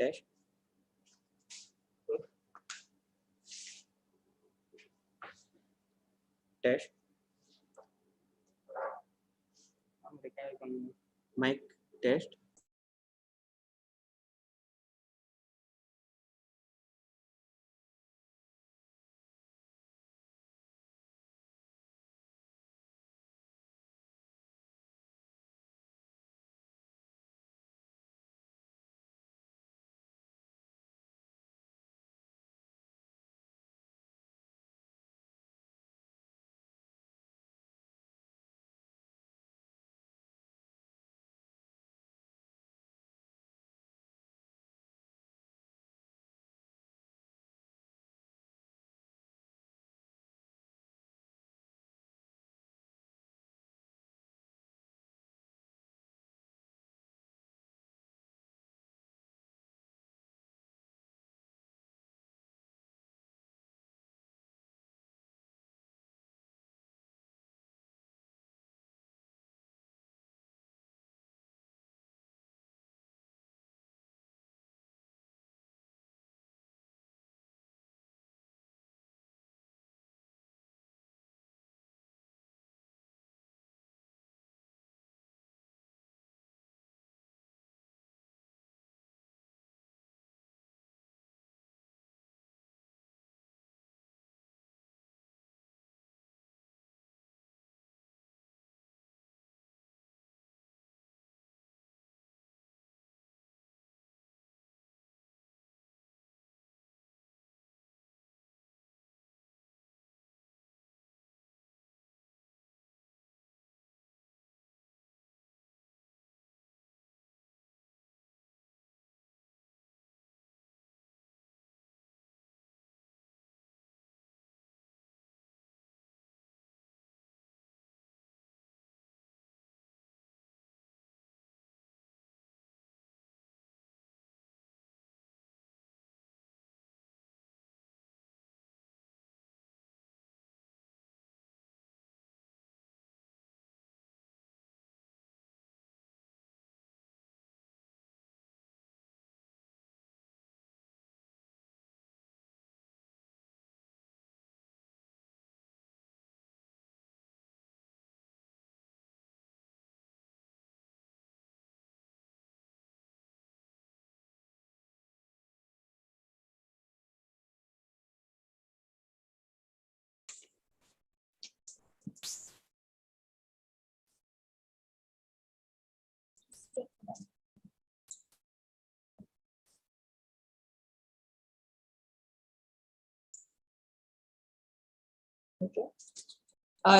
test. Test. Mic test.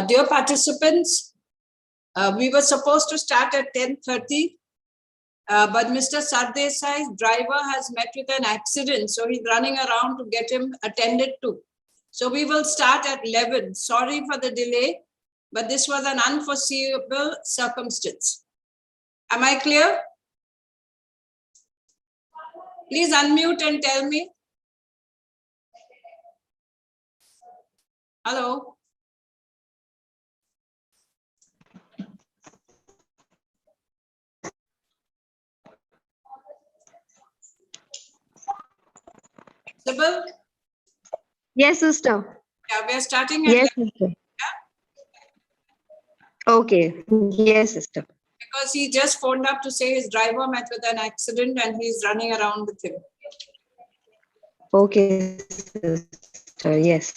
Dear participants, we were supposed to start at 10:30, but Mr. Sardesai's driver has met with an accident, so he's running around to get him attended to. So we will start at 11. Sorry for the delay, but this was an unforeseeable circumstance. Am I clear? Please unmute and tell me. Hello? Sybil? Yes, sister. Yeah, we are starting at Yes, 11 sister. Okay. Yes, sister. because he just phoned up to say his driver met with an accident and he's running around with him. Okay, sister. Yes.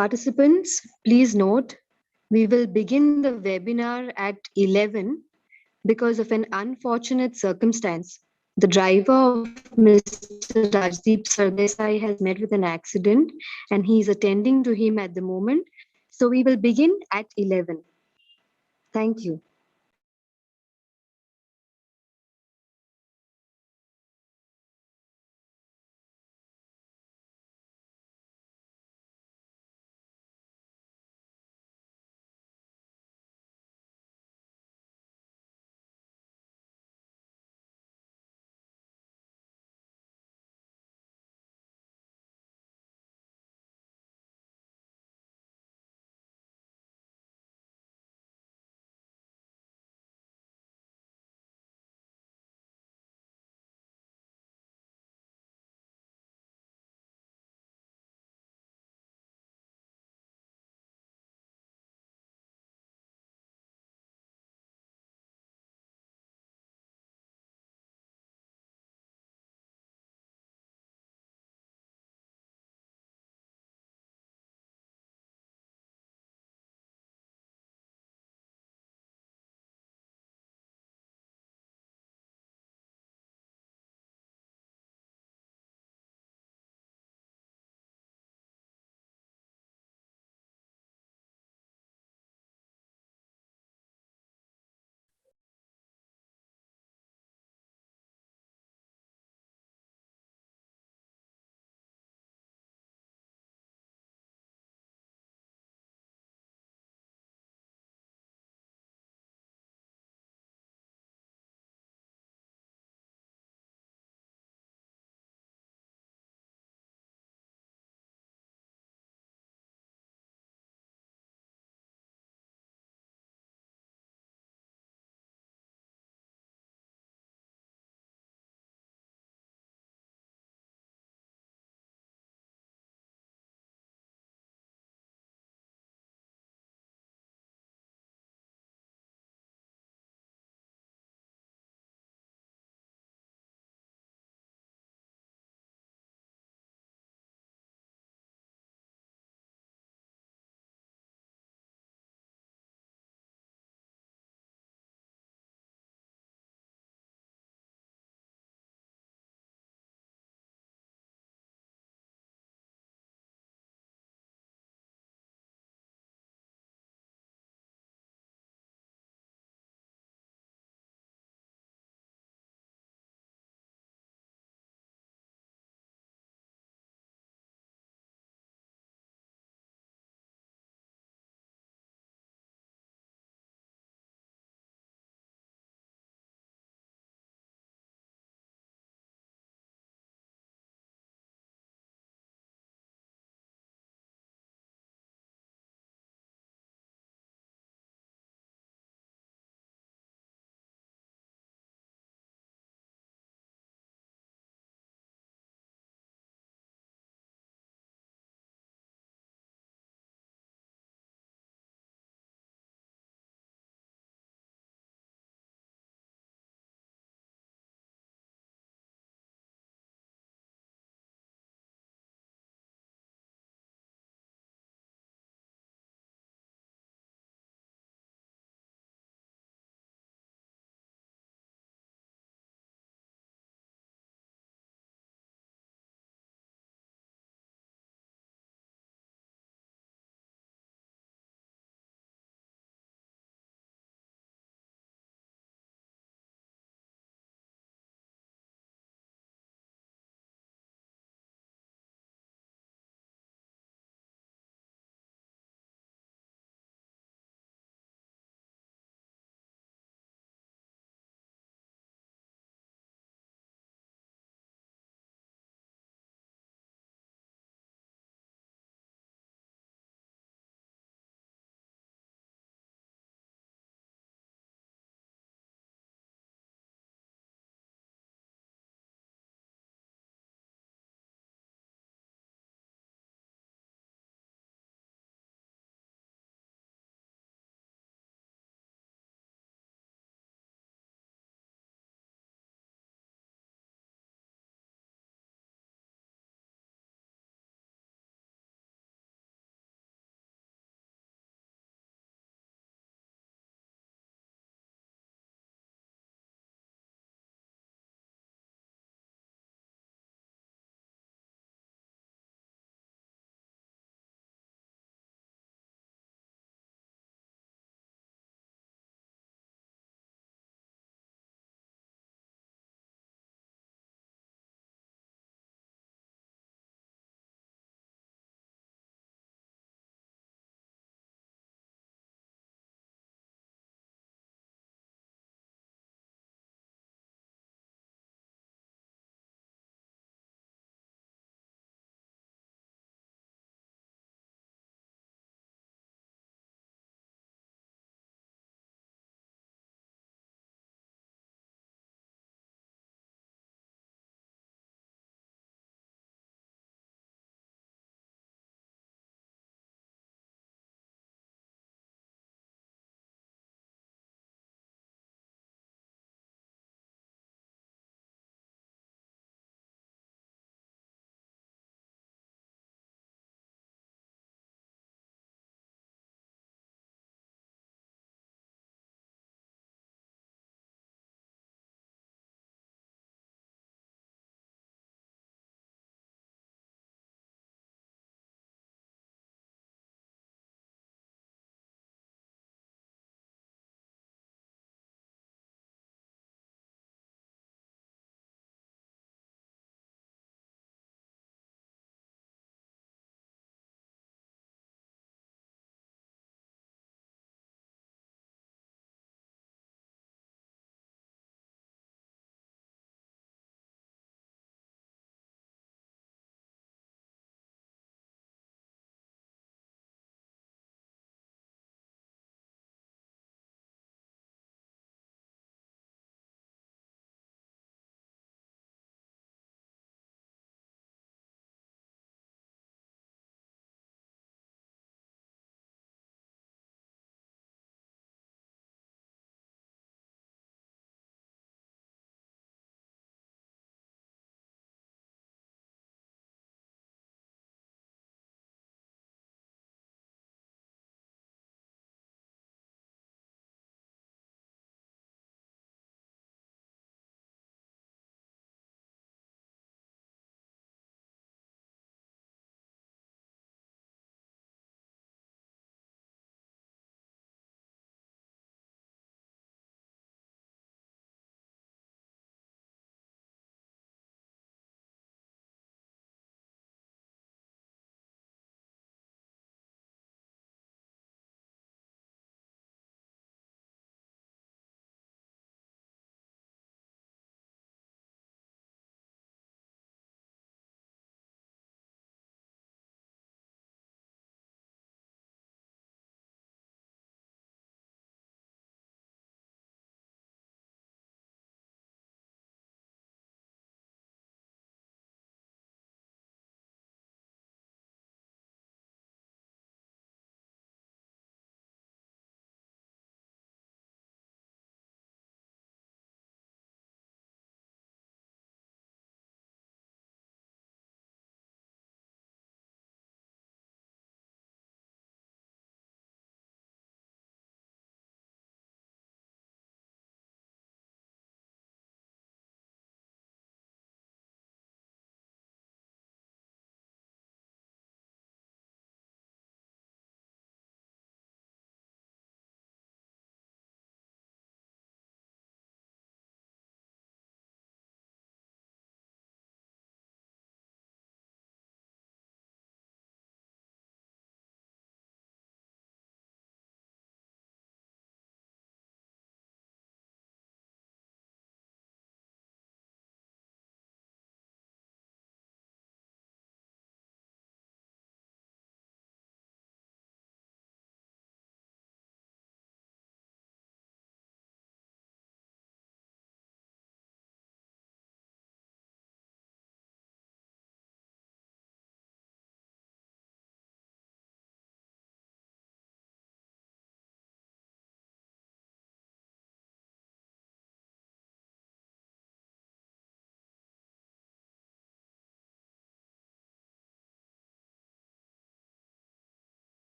Participants, please note, we will begin the webinar at 11 because of an unfortunate circumstance. The driver of Mr. Rajdeep Sardesai has met with an accident and he is attending to him at the moment. So we will begin at 11. Thank you.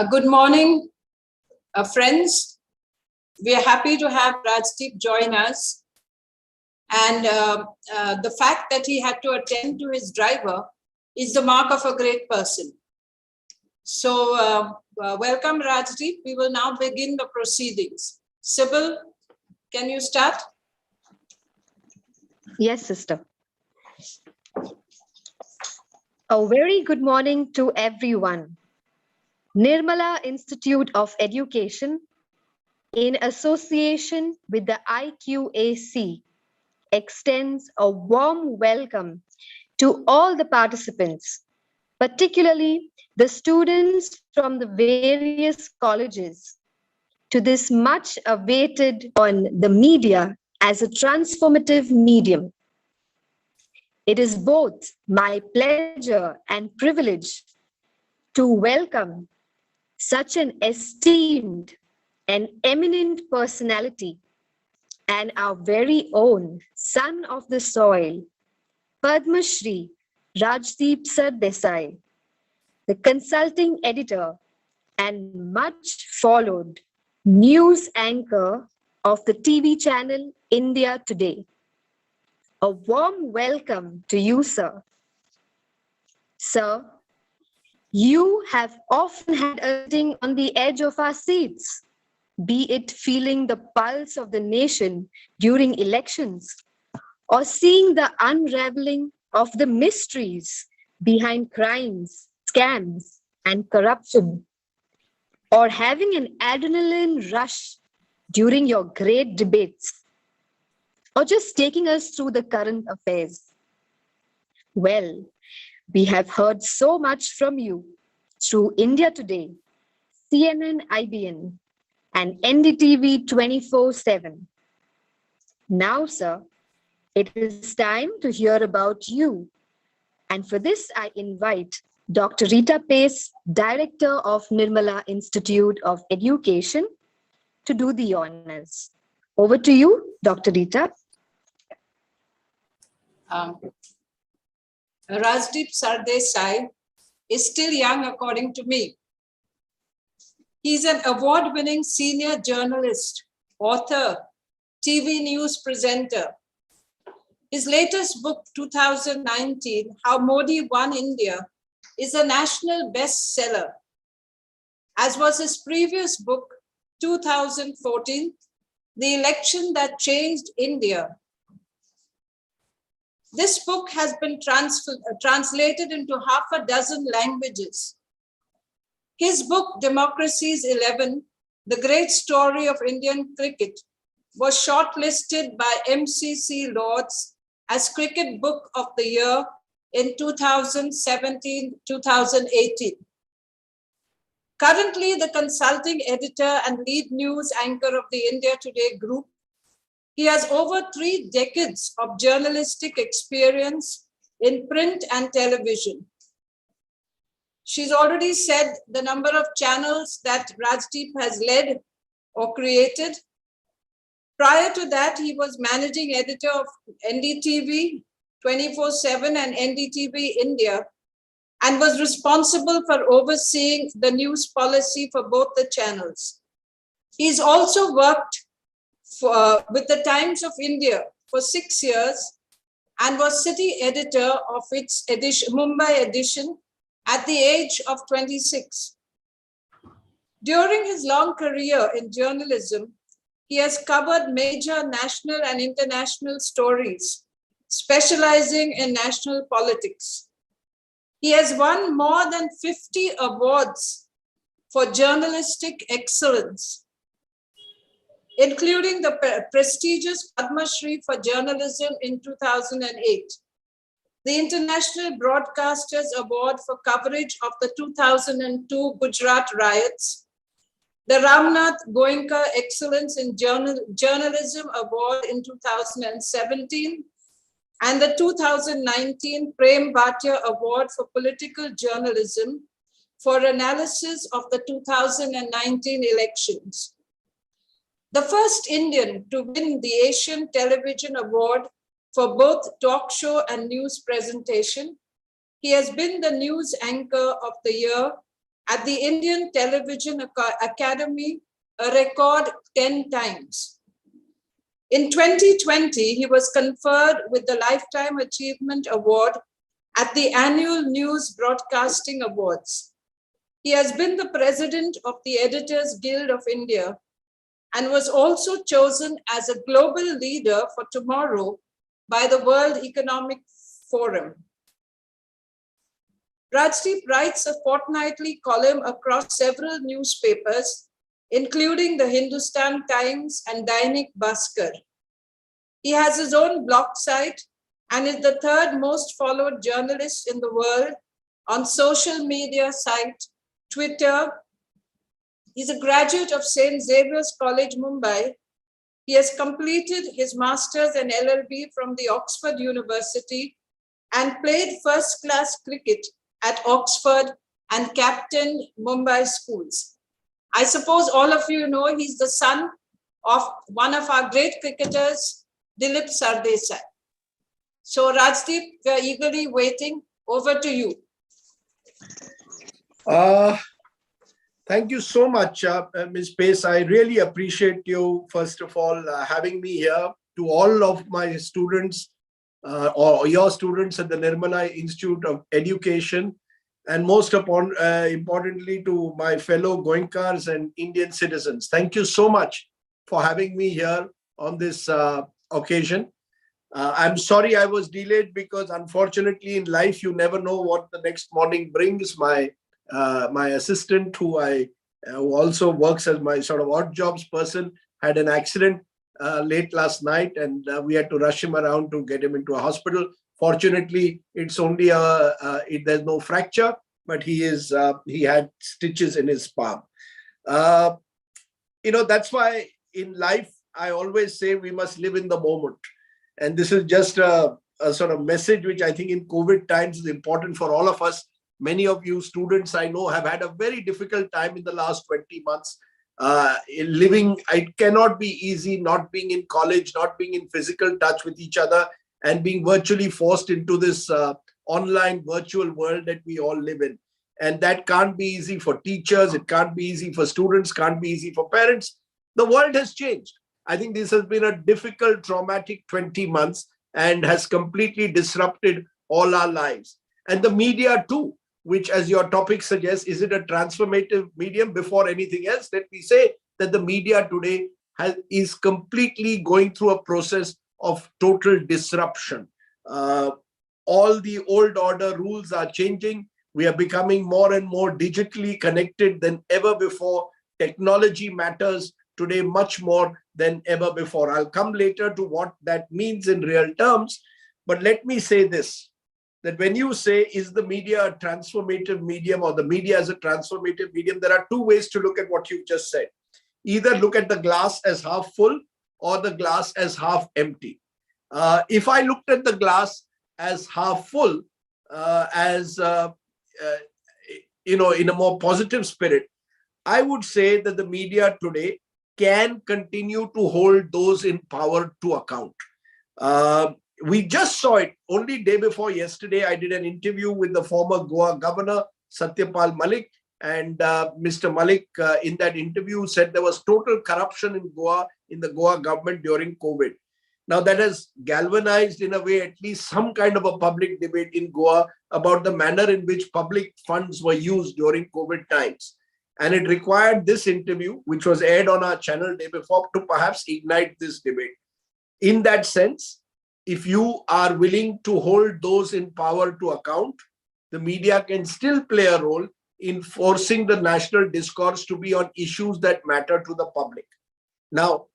Good morning, friends. We are happy to have Rajdeep join us. And the fact that he had to attend to his driver is the mark of a great person. So welcome, Rajdeep. We will now begin the proceedings. Sybil, can you start? Yes, sister. A very good morning to everyone. Nirmala Institute of Education, in association with the IQAC, extends a warm welcome to all the participants, particularly the students from the various colleges, to this much awaited on the media as a transformative medium. It is both my pleasure and privilege to welcome such an esteemed and eminent personality and our very own son of the soil, Padma Shri Rajdeep Sardesai, the consulting editor and much followed news anchor of the TV channel India Today. A warm welcome to you, sir. Sir, you have often had us sitting on the edge of our seats, be it feeling the pulse of the nation during elections or seeing the unraveling of the mysteries behind crimes, scams, and corruption, or having an adrenaline rush during your great debates, or just taking us through the current affairs. Well, we have heard so much from you through India Today, CNN IBN, and NDTV 24/7. Now, sir, it is time to hear about you. And for this, I invite Dr. Rita Pace, Director of Nirmala Institute of Education, to do the honors. Over to you, Dr. Rita. Rajdeep Sardesai is still young, according to me. He's an award-winning senior journalist, author, TV news presenter. His latest book, 2019, How Modi Won India, is a national bestseller, as was his previous book, 2014, The Election That Changed India. This book has been translated into half a dozen languages. His book, Democracy's 11, The Great Story of Indian Cricket, was shortlisted by MCC Lords as Cricket Book of the Year in 2017-2018. Currently the consulting editor and lead news anchor of the India Today group, he has over 3 decades of journalistic experience in print and television. She's already said the number of channels that Rajdeep has led or created. Prior to that, he was managing editor of NDTV 24/7 and NDTV India, and was responsible for overseeing the news policy for both the channels. He's also worked with the Times of India for 6 years and was city editor of its Mumbai edition at the age of 26. During his long career in journalism, he has covered major national and international stories, specializing in national politics. He has won more than 50 awards for journalistic excellence, including the prestigious Padma Shri for journalism in 2008, the International Broadcasters Award for coverage of the 2002 Gujarat riots, the Ramnath Goenka Excellence in Journalism Award in 2017, and the 2019 Prem Bhatia Award for Political Journalism for analysis of the 2019 elections. The first Indian to win the Asian Television Award for both talk show and news presentation, he has been the news anchor of the year At the Indian Television Academy, a record 10 times. In 2020, he was conferred with the Lifetime Achievement Award at the annual News Broadcasting Awards. He has been the president of the Editors Guild of India and was also chosen as a global leader for tomorrow by the World Economic Forum. Rajdeep writes a fortnightly column across several newspapers, including the Hindustan Times and Dainik Bhaskar. He has his own blog site and is the third most followed journalist in the world on social media site Twitter. He's a graduate of St. Xavier's College, Mumbai. He has completed his master's and LLB from the Oxford University and played first-class cricket at Oxford and captained Mumbai schools. I suppose all of you know he's the son of one of our great cricketers, Dilip Sardesai. So Rajdeep, we are eagerly waiting. Over to you. Thank you so much, Ms. Pace. I really appreciate you, first of all, having me here. To all of my students or your students at the Nirmala Institute of Education, and most importantly to my fellow Goenkars and Indian citizens. Thank you so much for having me here on this occasion. I'm sorry I was delayed because unfortunately in life you never know what the next morning brings. My assistant, who also works as my sort of odd jobs person, had an accident late last night, and we had to rush him around to get him into a hospital. Fortunately, it's only there's no fracture, but he had stitches in his palm. That's why in life I always say we must live in the moment, and this is just a sort of message which I think in COVID times is important for all of us. Many of you students I know have had a very difficult time in the last 20 months. Living, it cannot be easy not being in college, not being in physical touch with each other, and being virtually forced into this online virtual world that we all live in. And that can't be easy for teachers, it can't be easy for students, can't be easy for parents. The world has changed. I think this has been a difficult, traumatic 20 months and has completely disrupted all our lives. And the media too, which, as your topic suggests, is it a transformative medium? Before anything else, let me say that the media today is completely going through a process of total disruption. All the old order rules are changing. We are becoming more and more digitally connected than ever before. Technology matters today much more than ever before. I'll come later to what that means in real terms, but let me say this, that when you say, is the media a transformative medium or the media as a transformative medium, there are two ways to look at what you've just said. Either look at the glass as half full or the glass as half empty. If I looked at the glass as half full, in a more positive spirit, I would say that the media today can continue to hold those in power to account. We just saw it only day before yesterday. I did an interview with the former Goa governor, Satyapal Malik, and Mr. Malik in that interview said there was total corruption in Goa, in the Goa government during COVID. Now that has galvanized in a way at least some kind of a public debate in Goa about the manner in which public funds were used during COVID times. And it required this interview, which was aired on our channel day before, to perhaps ignite this debate. In that sense, if you are willing to hold those in power to account, the media can still play a role in forcing the national discourse to be on issues that matter to the public. Now,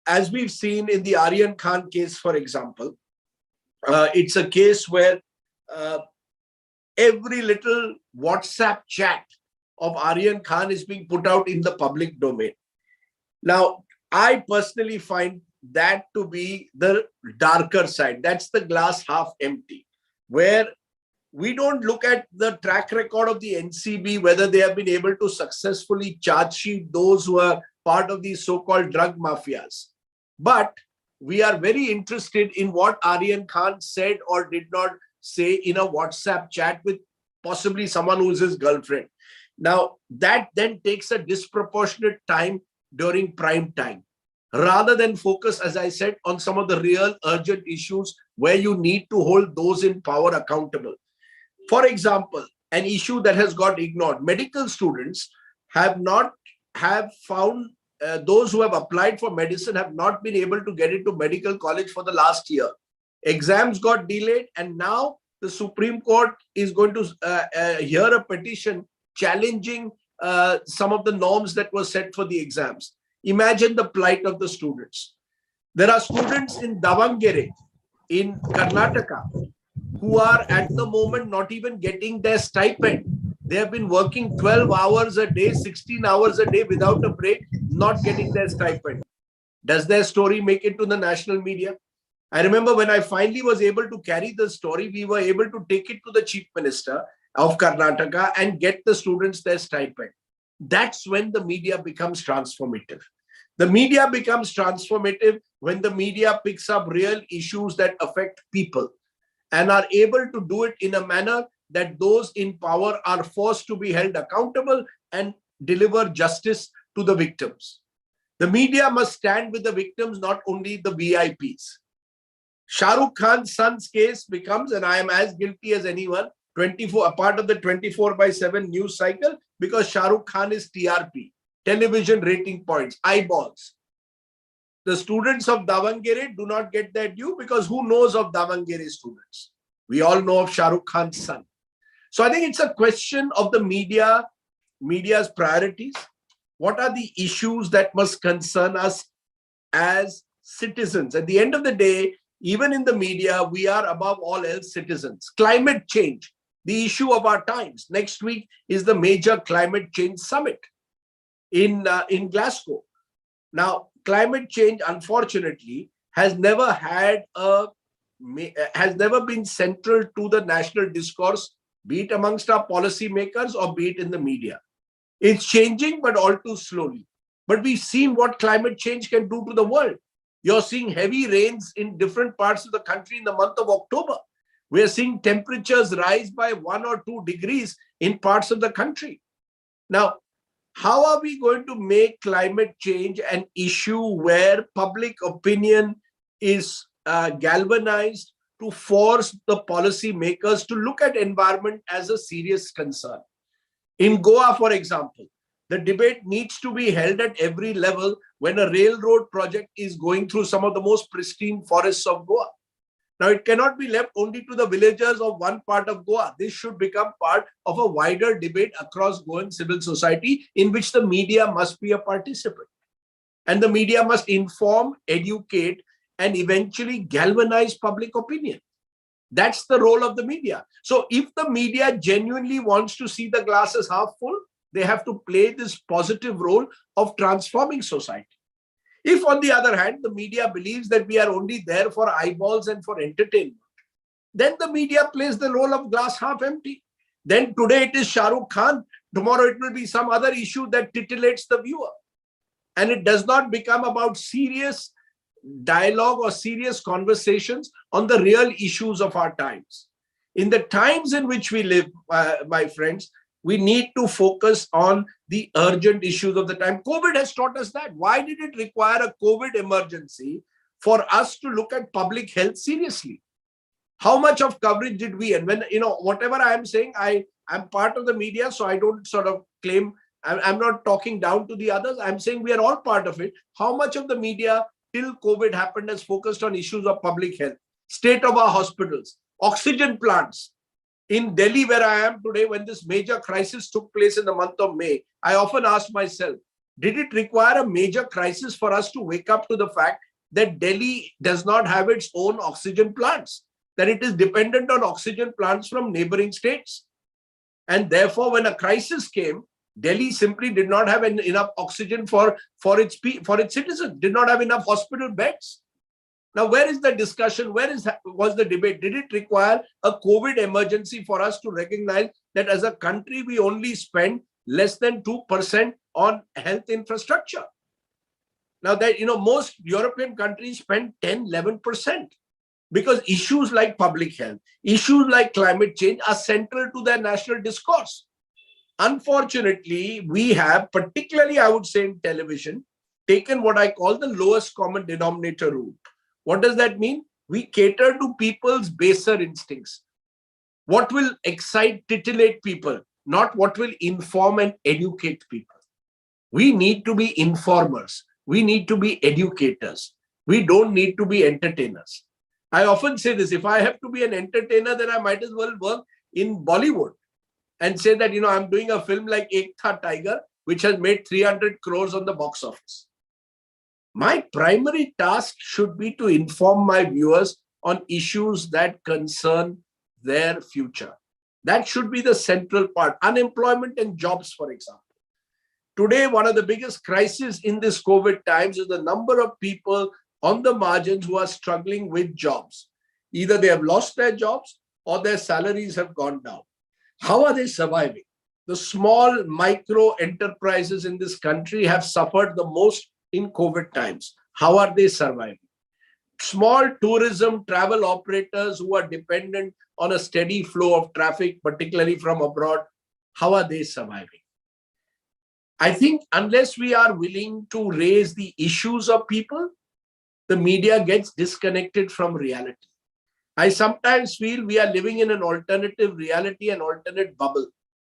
as we've seen in the Aryan Khan case, for example, it's a case where every little WhatsApp chat of Aryan Khan is being put out in the public domain. Now, I personally find that to be the darker side. That's the glass half empty, where we don't look at the track record of the NCB, whether they have been able to successfully charge sheet those who are part of these so-called drug mafias. But we are very interested in what Aryan Khan said or did not say in a WhatsApp chat with possibly someone who's his girlfriend. Now, that then takes a disproportionate time during prime time, rather than focus, as I said, on some of the real urgent issues where you need to hold those in power accountable. For example, an issue that has got ignored: medical students have found those who have applied for medicine have not been able to get into medical college for the last year. Exams got delayed, and now the Supreme Court is going to hear a petition challenging some of the norms that were set for the exams. Imagine the plight of the students. There are students in Davangere, in Karnataka, who are at the moment not even getting their stipend. They have been working 12 hours a day, 16 hours a day without a break, not getting their stipend. Does their story make it to the national media? I remember when I finally was able to carry the story, we were able to take it to the Chief Minister of Karnataka and get the students their stipend. That's when the media becomes transformative. The media becomes transformative when the media picks up real issues that affect people and are able to do it in a manner that those in power are forced to be held accountable and deliver justice to the victims. The media must stand with the victims, not only the VIPs. Shah Rukh Khan's son's case becomes, and I am as guilty as anyone, a part of the 24/7 news cycle, because Shah Rukh Khan is TRP, television rating points, eyeballs. The students of Davangere do not get their due because who knows of Davangere students? We all know of Shah Rukh Khan's son. So I think it's a question of the media's priorities. What are the issues that must concern us as citizens? At the end of the day, even in the media, we are above all else citizens. Climate change, the issue of our times. Next week is the major climate change summit in Glasgow. Now, climate change, unfortunately, has never been central to the national discourse, be it amongst our policymakers or be it in the media. It's changing, but all too slowly. But we've seen what climate change can do to the world. You're seeing heavy rains in different parts of the country in the month of October. We're seeing temperatures rise by 1 or 2 degrees in parts of the country. Now, how are we going to make climate change an issue where public opinion is galvanized to force the policy makers to look at environment as a serious concern? In Goa, for example, the debate needs to be held at every level when a railroad project is going through some of the most pristine forests of Goa. Now, it cannot be left only to the villagers of one part of Goa. This should become part of a wider debate across Goan civil society in which the media must be a participant. And the media must inform, educate, and eventually galvanize public opinion. That's the role of the media. So if the media genuinely wants to see the glass as half full, they have to play this positive role of transforming society. If, on the other hand, the media believes that we are only there for eyeballs and for entertainment, then the media plays the role of glass half empty. Then today it is Shah Rukh Khan, tomorrow it will be some other issue that titillates the viewer. And it does not become about serious dialogue or serious conversations on the real issues of our times. In the times in which we live, my friends, we need to focus on the urgent issues of the time. COVID has taught us that. Why did it require a COVID emergency for us to look at public health seriously? How much of coverage did we? And when, whatever I am saying, I'm part of the media, so I don't sort of claim, I'm not talking down to the others. I'm saying we are all part of it. How much of the media till COVID happened has focused on issues of public health, state of our hospitals, oxygen plants? In Delhi, where I am today, when this major crisis took place in the month of May, I often ask myself, did it require a major crisis for us to wake up to the fact that Delhi does not have its own oxygen plants, that it is dependent on oxygen plants from neighboring states? And therefore, when a crisis came, Delhi simply did not have enough oxygen for its citizens, did not have enough hospital beds. Now, where is the discussion? Was the debate? Did it require a COVID emergency for us to recognize that as a country, we only spend less than 2% on health infrastructure? Now that, most European countries spend 10, 11% because issues like public health, issues like climate change are central to their national discourse. Unfortunately, we have, particularly I would say in television, taken what I call the lowest common denominator route. What does that mean? We cater to people's baser instincts. What will excite, titillate people, not what will inform and educate people. We need to be informers. We need to be educators. We don't need to be entertainers. I often say this, if I have to be an entertainer, then I might as well work in Bollywood and say that, I'm doing a film like Ek Tha Tiger, which has made 300 crores on the box office. My primary task should be to inform my viewers on issues that concern their future. That should be the central part. Unemployment and jobs, for example. Today, one of the biggest crises in this COVID times is the number of people on the margins who are struggling with jobs. Either they have lost their jobs or their salaries have gone down. How are they surviving? The small micro enterprises in this country have suffered the most in COVID times. How are they surviving? Small tourism travel operators who are dependent on a steady flow of traffic, particularly from abroad, how are they surviving? I think unless we are willing to raise the issues of people, the media gets disconnected from reality. I sometimes feel we are living in an alternative reality, an alternate bubble.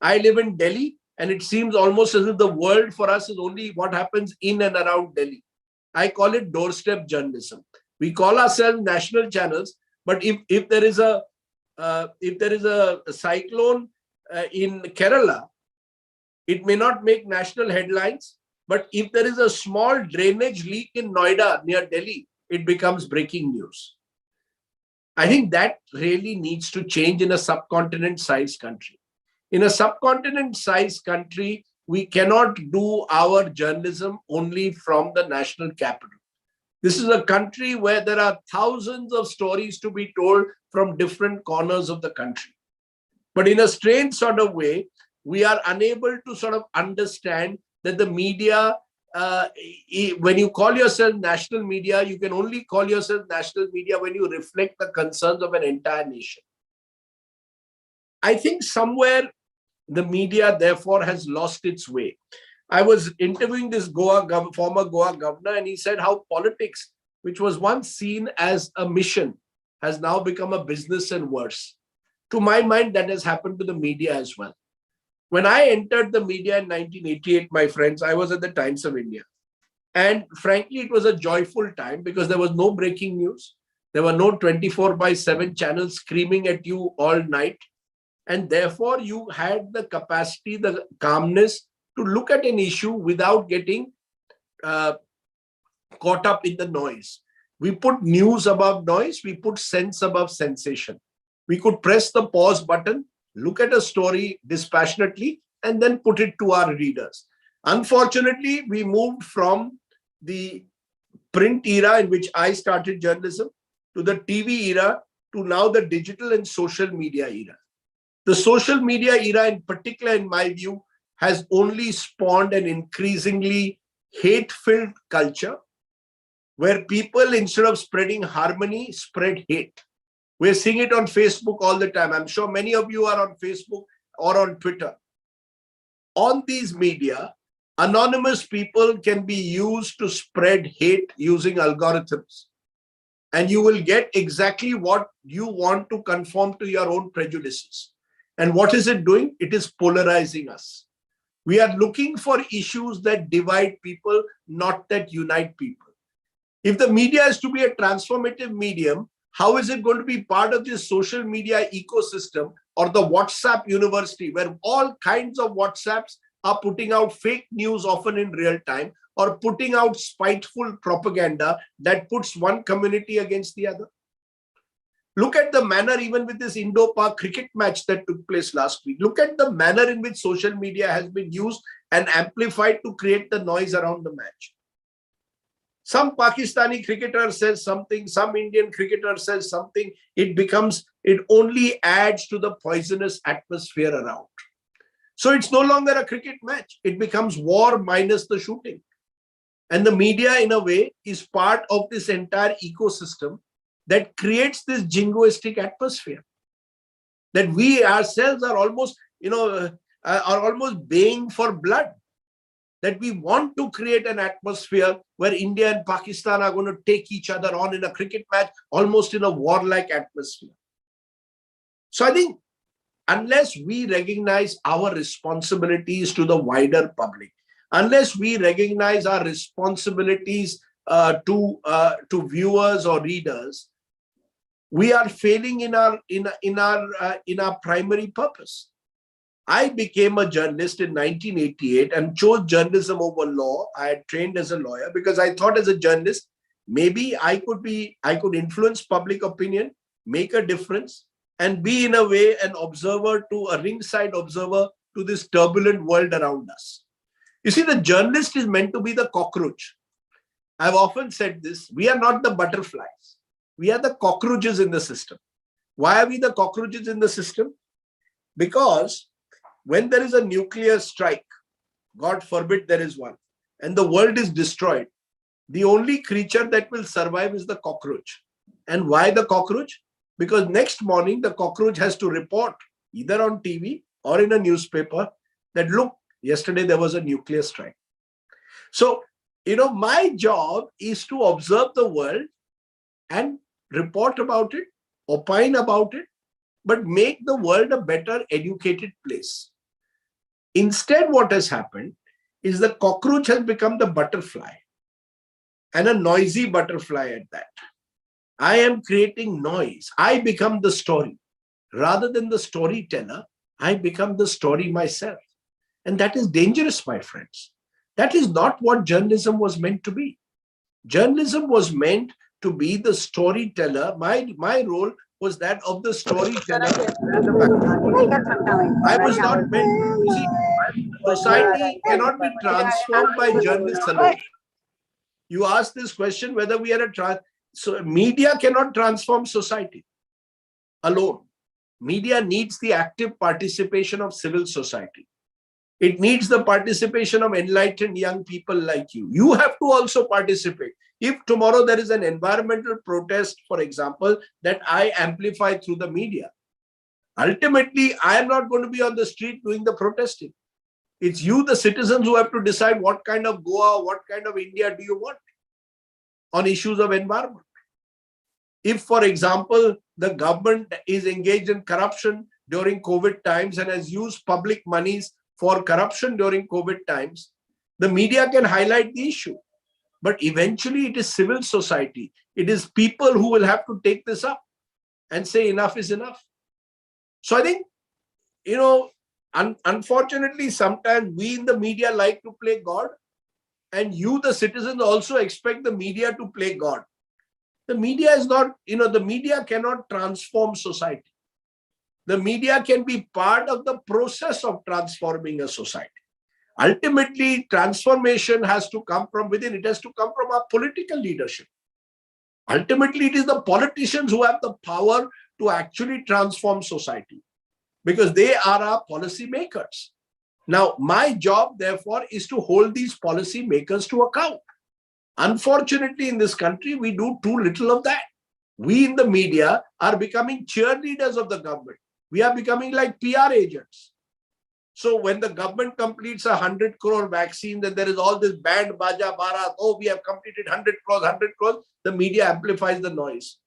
I live in Delhi, and it seems almost as if the world for us is only what happens in and around Delhi. I call it doorstep journalism. We call ourselves national channels, but if there is a cyclone in Kerala, it may not make national headlines, but if there is a small drainage leak in Noida near Delhi, it becomes breaking news. I think that really needs to change in a subcontinent-sized country. In a subcontinent-sized country, we cannot do our journalism only from the national capital. This is a country where there are thousands of stories to be told from different corners of the country. But in a strange sort of way, we are unable to sort of understand that the media, when you call yourself national media, you can only call yourself national media when you reflect the concerns of an entire nation. I think somewhere the media, therefore, has lost its way. I was interviewing this former Goa governor, and he said how politics, which was once seen as a mission, has now become a business and worse. To my mind, that has happened to the media as well. When I entered the media in 1988, my friends, I was at the Times of India. And frankly, it was a joyful time because there was no breaking news. There were no 24/7 channels screaming at you all night. And therefore, you had the capacity, the calmness to look at an issue without getting caught up in the noise. We put news above noise. We put sense above sensation. We could press the pause button, look at a story dispassionately, and then put it to our readers. Unfortunately, we moved from the print era in which I started journalism to the TV era to now the digital and social media era. The social media era in particular, in my view, has only spawned an increasingly hate-filled culture where people, instead of spreading harmony, spread hate. We're seeing it on Facebook all the time. I'm sure many of you are on Facebook or on Twitter. On these media, anonymous people can be used to spread hate using algorithms. And you will get exactly what you want to conform to your own prejudices. And what is it doing? It is polarizing us. We are looking for issues that divide people, not that unite people. If the media is to be a transformative medium, how is it going to be part of this social media ecosystem or the WhatsApp university where all kinds of WhatsApps are putting out fake news often in real time or putting out spiteful propaganda that puts one community against the other? Look at the manner, even with this Indo-Pak cricket match that took place last week. Look at the manner in which social media has been used and amplified to create the noise around the match. Some Pakistani cricketer says something, some Indian cricketer says something. It only adds to the poisonous atmosphere around. So it's no longer a cricket match. It becomes war minus the shooting. And the media, in a way, is part of this entire ecosystem that creates this jingoistic atmosphere. That we ourselves are almost, are almost baying for blood. That we want to create an atmosphere where India and Pakistan are going to take each other on in a cricket match, almost in a warlike atmosphere. So I think unless we recognize our responsibilities to the wider public, unless we recognize our responsibilities to viewers or readers, we are failing in our primary purpose. I became a journalist in 1988 and chose journalism over law. I had trained as a lawyer because I thought as a journalist, maybe I could influence public opinion, make a difference, and be in a way an observer, to a ringside observer to this turbulent world around us. You see, the journalist is meant to be the cockroach. I've often said this, we are not the butterflies. We are the cockroaches in the system. Why are we the cockroaches in the system? Because when there is a nuclear strike, God forbid there is one, and the world is destroyed, the only creature that will survive is the cockroach. And why the cockroach? Because next morning, the cockroach has to report either on TV or in a newspaper that, look, yesterday there was a nuclear strike. So, my job is to observe the world and report about it, opine about it, but make the world a better educated place. Instead, what has happened is the cockroach has become the butterfly, and a noisy butterfly at that. I am creating noise. I become the story. Rather than the storyteller, I become the story myself. And that is dangerous, my friends. That is not what journalism was meant to be. Journalism was meant to be the storyteller. My role was that of the storyteller. I was not meant, you see, society cannot be transformed by journalists alone. You ask this question whether we are so media cannot transform society alone. Media needs the active participation of civil society. It needs the participation of enlightened young people like you. You have to also participate. If tomorrow there is an environmental protest, for example, that I amplify through the media, ultimately, I am not going to be on the street doing the protesting. It's you, the citizens, who have to decide what kind of Goa, what kind of India do you want on issues of environment. If, for example, the government is engaged in corruption during COVID times and has used public monies for corruption during COVID times, the media can highlight the issue. But eventually it is civil society. It is people who will have to take this up and say enough is enough. So I think, unfortunately, sometimes we in the media like to play God, and you, the citizens, also expect the media to play God. The media is not, the media cannot transform society. The media can be part of the process of transforming a society. Ultimately, transformation has to come from within. It has to come from our political leadership. Ultimately, it is the politicians who have the power to actually transform society, because they are our policy makers. Now, my job, therefore, is to hold these policy makers to account. Unfortunately, in this country, we do too little of that. We in the media are becoming cheerleaders of the government. We are becoming like PR agents. So when the government completes 100 crore vaccine, then there is all this band, baja, barat, oh, we have completed 100 crores, 100 crores. The media amplifies the noise.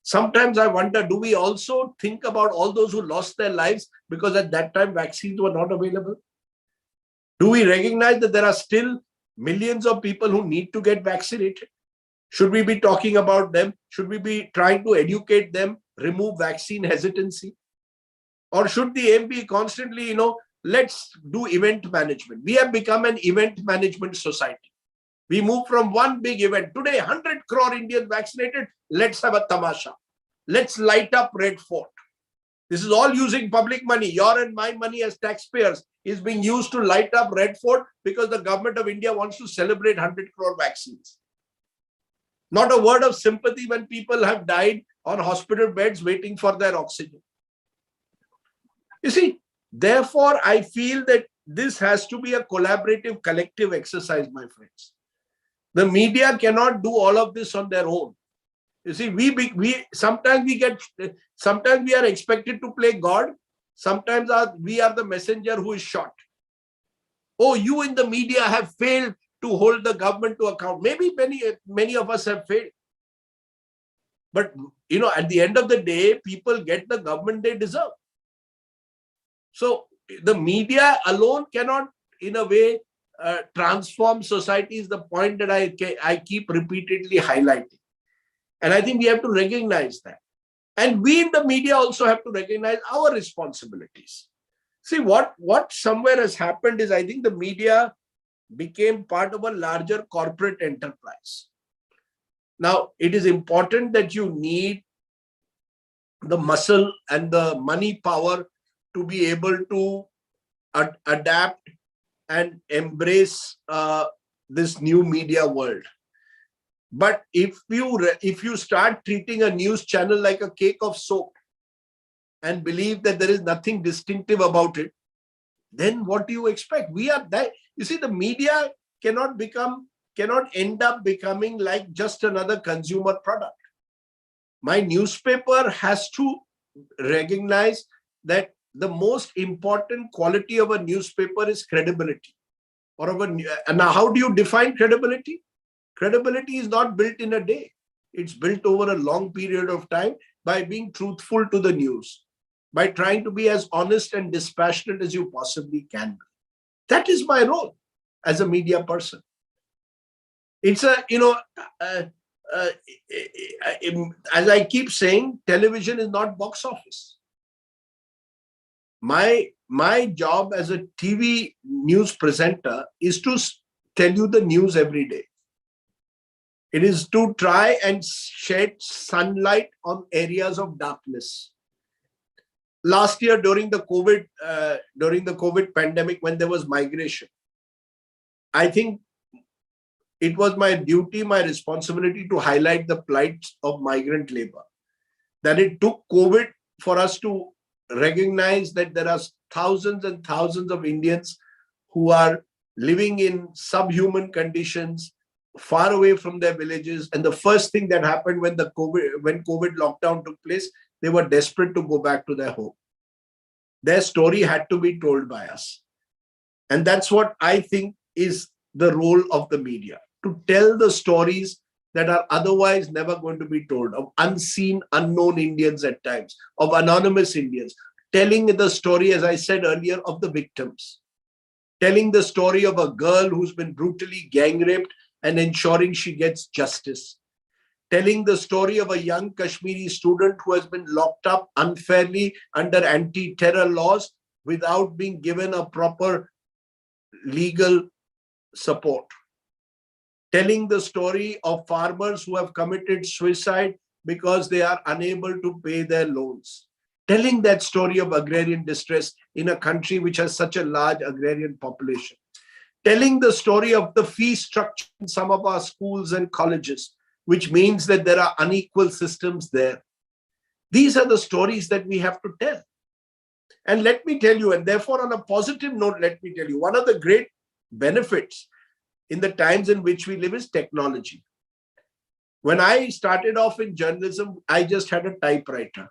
Sometimes I wonder, do we also think about all those who lost their lives because at that time vaccines were not available? Do we recognize that there are still millions of people who need to get vaccinated? Should we be talking about them? Should we be trying to educate them, remove vaccine hesitancy? Or should the aim be constantly, let's do event management? We have become an event management society. We move from one big event. Today, 100 crore Indians vaccinated. Let's have a tamasha. Let's light up Red Fort. This is all using public money. Your and my money as taxpayers is being used to light up Red Fort because the government of India wants to celebrate 100 crore vaccines. Not a word of sympathy when people have died on hospital beds waiting for their oxygen. You see, therefore, I feel that this has to be a collaborative, collective exercise, my friends. The media cannot do all of this on their own. You see, sometimes we are expected to play God, Sometimes we are the messenger who is shot. Oh, you in the media have failed to hold the government to account. Maybe many of us have failed. But, at the end of the day, people get the government they deserve. So the media alone cannot, in a way, transform society is the point that I keep repeatedly highlighting. And I think we have to recognize that. And we in the media also have to recognize our responsibilities. See, what somewhere has happened is I think the media became part of a larger corporate enterprise. Now, it is important that you need the muscle and the money power to be able to adapt and embrace this new media world. But if you start treating a news channel like a cake of soap and believe that there is nothing distinctive about it, then what do you expect? We are that. You see, the media cannot end up becoming like just another consumer product. My newspaper has to recognize that the most important quality of a newspaper is credibility. And now, how do you define credibility? Credibility is not built in a day. It's built over a long period of time by being truthful to the news, by trying to be as honest and dispassionate as you possibly can be. That is my role as a media person. It's as I keep saying, television is not box office. My job as a TV news presenter is to tell you the news every day. It is to try and shed sunlight on areas of darkness. Last year, during the COVID pandemic, when there was migration, I think it was my duty, my responsibility to highlight the plight of migrant labor. That it took COVID for us to recognize that there are thousands and thousands of Indians who are living in subhuman conditions, far away from their villages. And the first thing that happened when COVID lockdown took place, they were desperate to go back to their home. Their story had to be told by us. And that's what I think is the role of the media, to tell the stories that are otherwise never going to be told, of unseen, unknown Indians at times, of anonymous Indians, telling the story, as I said earlier, of the victims, telling the story of a girl who's been brutally gang raped and ensuring she gets justice, telling the story of a young Kashmiri student who has been locked up unfairly under anti-terror laws without being given a proper legal support, telling the story of farmers who have committed suicide because they are unable to pay their loans, telling that story of agrarian distress in a country which has such a large agrarian population, telling the story of the fee structure in some of our schools and colleges, which means that there are unequal systems there. These are the stories that we have to tell. And let me tell you, and therefore on a positive note, let me tell you, one of the great benefits in the times in which we live is technology. When I started off in journalism, I just had a typewriter.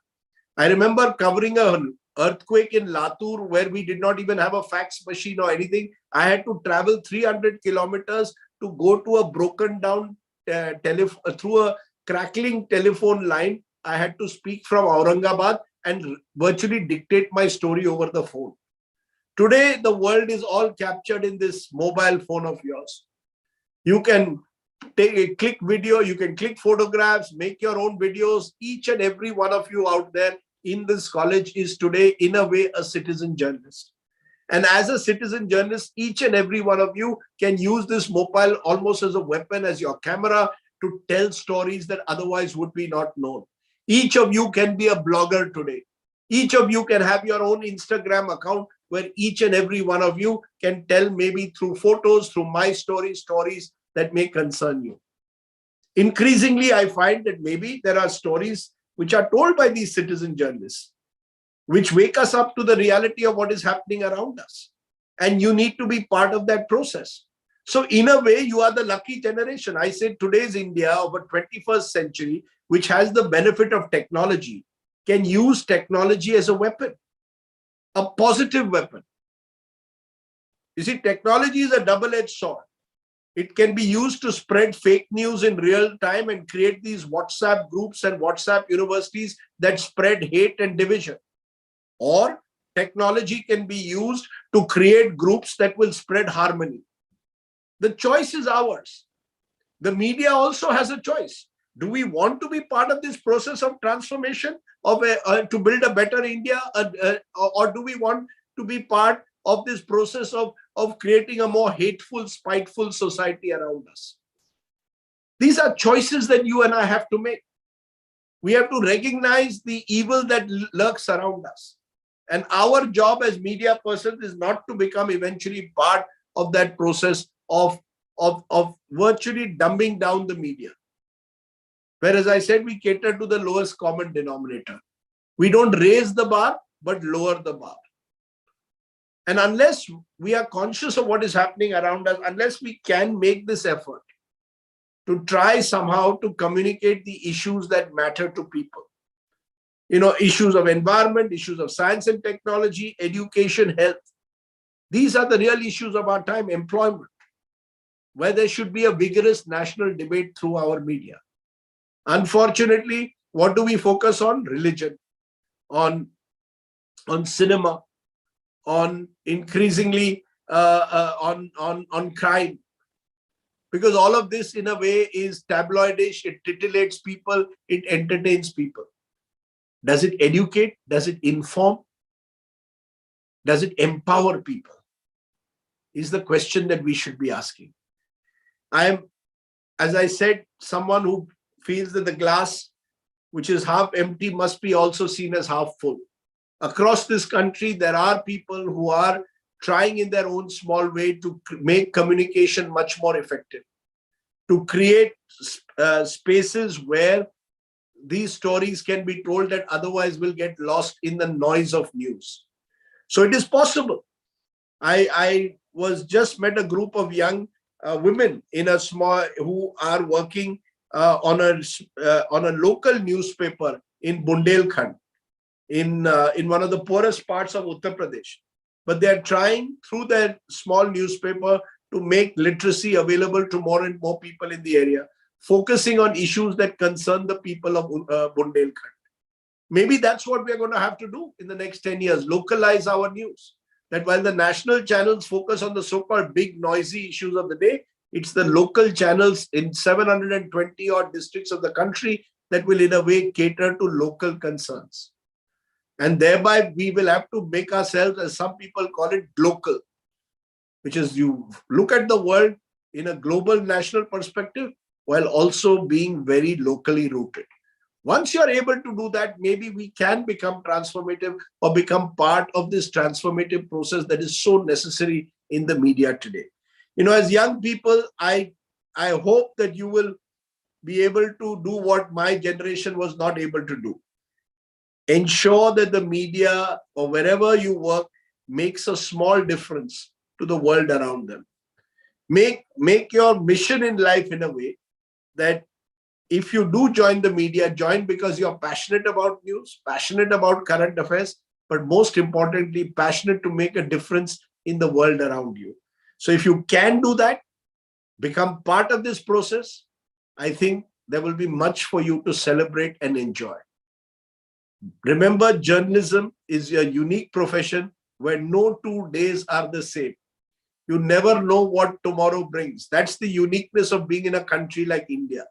I remember covering an earthquake in Latur where we did not even have a fax machine or anything. I had to travel 300 kilometers to go to a broken down through a crackling telephone line. I had to speak from Aurangabad and virtually dictate my story over the phone. Today, the world is all captured in this mobile phone of yours. You can take a click video, you can click photographs, make your own videos. Each and every one of you out there in this college is today, in a way, a citizen journalist. And as a citizen journalist, each and every one of you can use this mobile almost as a weapon, as your camera, to tell stories that otherwise would be not known. Each of you can be a blogger today. Each of you can have your own Instagram account where each and every one of you can tell, maybe through photos, through my stories that may concern you. Increasingly, I find that maybe there are stories which are told by these citizen journalists, which wake us up to the reality of what is happening around us. And you need to be part of that process. So in a way, you are the lucky generation. I say today's India of a 21st century, which has the benefit of technology, can use technology as a weapon. a positive weapon. You see, technology is a double-edged sword. It can be used to spread fake news in real time and create these WhatsApp groups and WhatsApp universities that spread hate and division. Or technology can be used to create groups that will spread harmony. The choice is ours. The media also has a choice. Do we want to be part of this process of transformation to build a better India, or do we want to be part of this process of creating a more hateful, spiteful society around us? These are choices that you and I have to make. We have to recognize the evil that lurks around us. And our job as media persons is not to become eventually part of that process of virtually dumbing down the media. Whereas I said, we cater to the lowest common denominator. We don't raise the bar, but lower the bar. And unless we are conscious of what is happening around us, unless we can make this effort to try somehow to communicate the issues that matter to people, issues of environment, issues of science and technology, education, health. These are the real issues of our time, employment, where there should be a vigorous national debate through our media. Unfortunately, what do we focus on? Religion, on cinema, on increasingly on crime. Because all of this in a way is tabloidish, it titillates people, it entertains people. Does it educate? Does it inform? Does it empower people? Is the question that we should be asking. I am, as I said, someone who feels that the glass, which is half empty, must be also seen as half full. Across this country, there are people who are trying in their own small way to make communication much more effective, to create spaces where these stories can be told that otherwise will get lost in the noise of news. So it is possible. I was just met a group of young women in a small who are working on a local newspaper in Bundelkhand, in one of the poorest parts of Uttar Pradesh. But they are trying through their small newspaper to make literacy available to more and more people in the area, focusing on issues that concern the people of Bundelkhand. Maybe that's what we're going to have to do in the next 10 years, localize our news. That while the national channels focus on the so-called big noisy issues of the day, it's the local channels in 720 odd districts of the country that will in a way cater to local concerns. And thereby we will have to make ourselves, as some people call it, local, which is you look at the world in a global national perspective while also being very locally rooted. Once you're able to do that, maybe we can become transformative or become part of this transformative process that is so necessary in the media today. As young people, I hope that you will be able to do what my generation was not able to do. Ensure that the media or wherever you work makes a small difference to the world around them. Make your mission in life in a way that if you do join the media, join because you're passionate about news, passionate about current affairs, but most importantly, passionate to make a difference in the world around you. So if you can do that, become part of this process, I think there will be much for you to celebrate and enjoy. Remember, journalism is a unique profession where no 2 days are the same. You never know what tomorrow brings. That's the uniqueness of being in a country like India.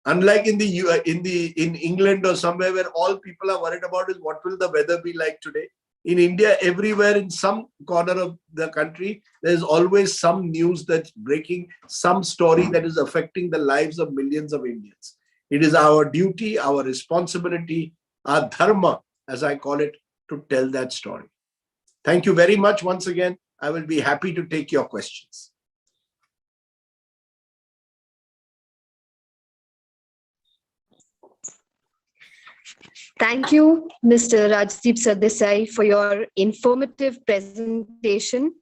Unlike in England or somewhere where all people are worried about is what will the weather be like today. In India, everywhere in some corner of the country, there's always some news that's breaking, some story that is affecting the lives of millions of Indians. It is our duty, our responsibility, our dharma, as I call it, to tell that story. Thank you very much once again. I will be happy to take your questions. Thank you, Mr. Rajdeep Sardesai, for your informative presentation,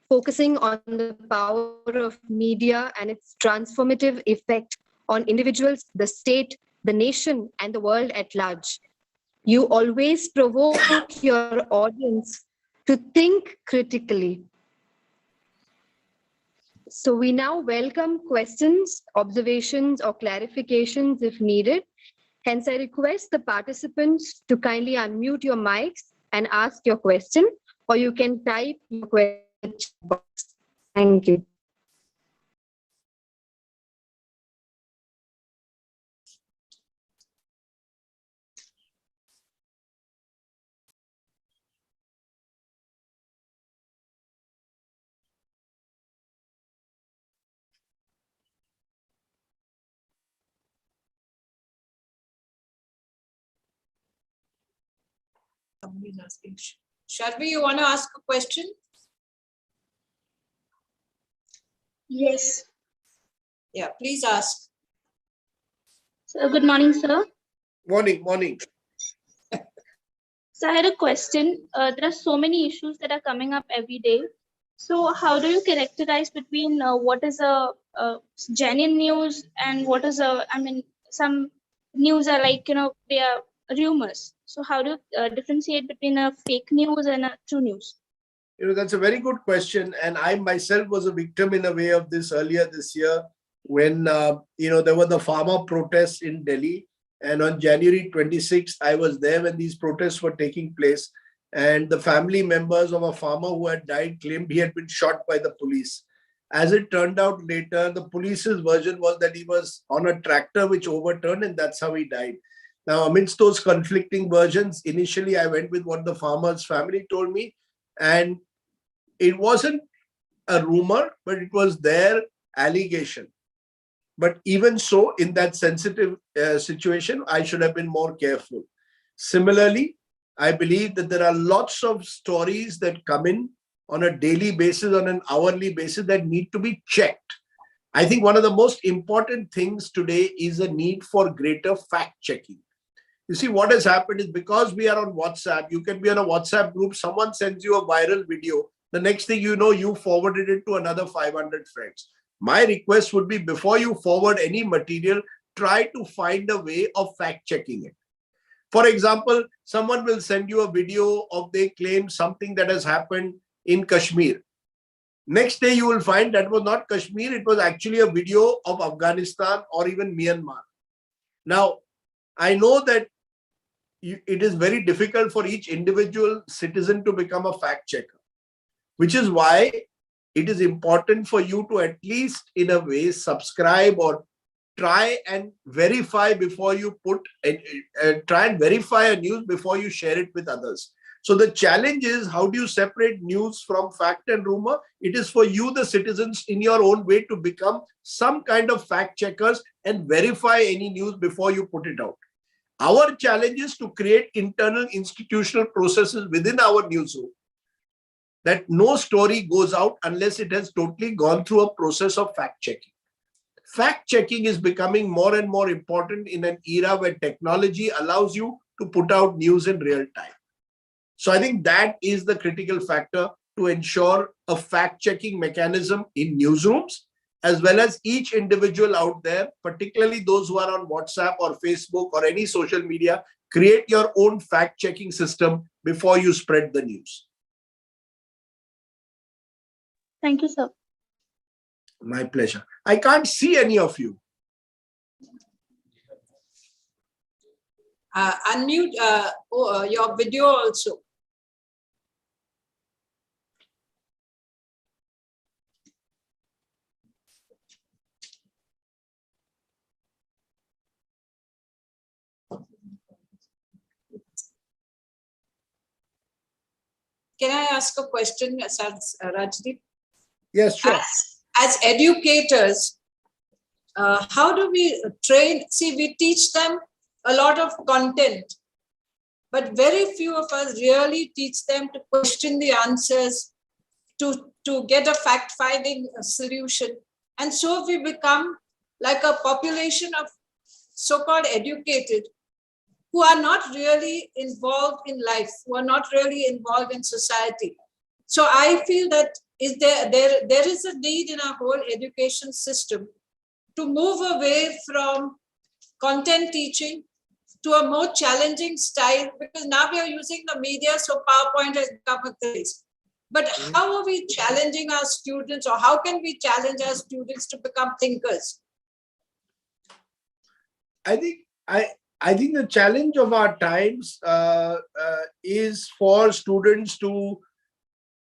focusing on the power of media and its transformative effect on individuals, the state, the nation, and the world at large. You always provoke your audience to think critically. So we now welcome questions, observations, or clarifications if needed. Hence, I request the participants to kindly unmute your mics and ask your question, or you can type your question in the chat box. Thank you. Somebody's asking. Sharvi, you want to ask a question? Yes. Yeah, please ask. So, good morning, sir. Morning. So, I had a question. There are so many issues that are coming up every day. So, how do you characterize between what is a genuine news and what is some news are like, they are rumors. So, how do you differentiate between a fake news and a true news? That's a very good question. And I myself was a victim in a way of this earlier this year when, there were the farmer protests in Delhi. And on January 26th, I was there when these protests were taking place. And the family members of a farmer who had died claimed he had been shot by the police. As it turned out later, the police's version was that he was on a tractor which overturned and that's how he died. Now, amidst those conflicting versions, initially I went with what the farmer's family told me. And it wasn't a rumor, but it was their allegation. But even so, in that sensitive situation, I should have been more careful. Similarly, I believe that there are lots of stories that come in on a daily basis, on an hourly basis that need to be checked. I think one of the most important things today is a need for greater fact checking. You see, what has happened is because we are on WhatsApp, you can be on a WhatsApp group, someone sends you a viral video. The next thing you know, you forwarded it to another 500 friends. My request would be before you forward any material, try to find a way of fact checking it. For example, someone will send you a video of they claim something that has happened in Kashmir. Next day, you will find that was not Kashmir. It was actually a video of Afghanistan or even Myanmar. Now, I know that it is very difficult for each individual citizen to become a fact checker, which is why it is important for you to at least in a way subscribe or try and verify before you try and verify a news before you share it with others. So the challenge is, how do you separate news from fact and rumor? It is for you, the citizens, in your own way to become some kind of fact checkers and verify any news before you put it out. Our challenge is to create internal institutional processes within our newsroom that no story goes out unless it has totally gone through a process of fact checking. Fact checking is becoming more and more important in an era where technology allows you to put out news in real time. So I think that is the critical factor to ensure a fact checking mechanism in newsrooms, as well as each individual out there, particularly those who are on WhatsApp or Facebook or any social media, create your own fact checking system before you spread the news. Thank you, sir. My pleasure. I can't see any of you. Unmute your video also. Can I ask a question, Rajdeep? Yes, sure. As educators, how do we train? See, we teach them a lot of content, but very few of us really teach them to question the answers, to get a fact-finding solution. And so we become like a population of so-called educated who are not really involved in life, who are not really involved in society. So I feel that there is a need in our whole education system to move away from content teaching to a more challenging style, because now we are using the media, so PowerPoint has become a craze. But how are we challenging our students, or how can we challenge our students to become thinkers? I think the challenge of our times is for students to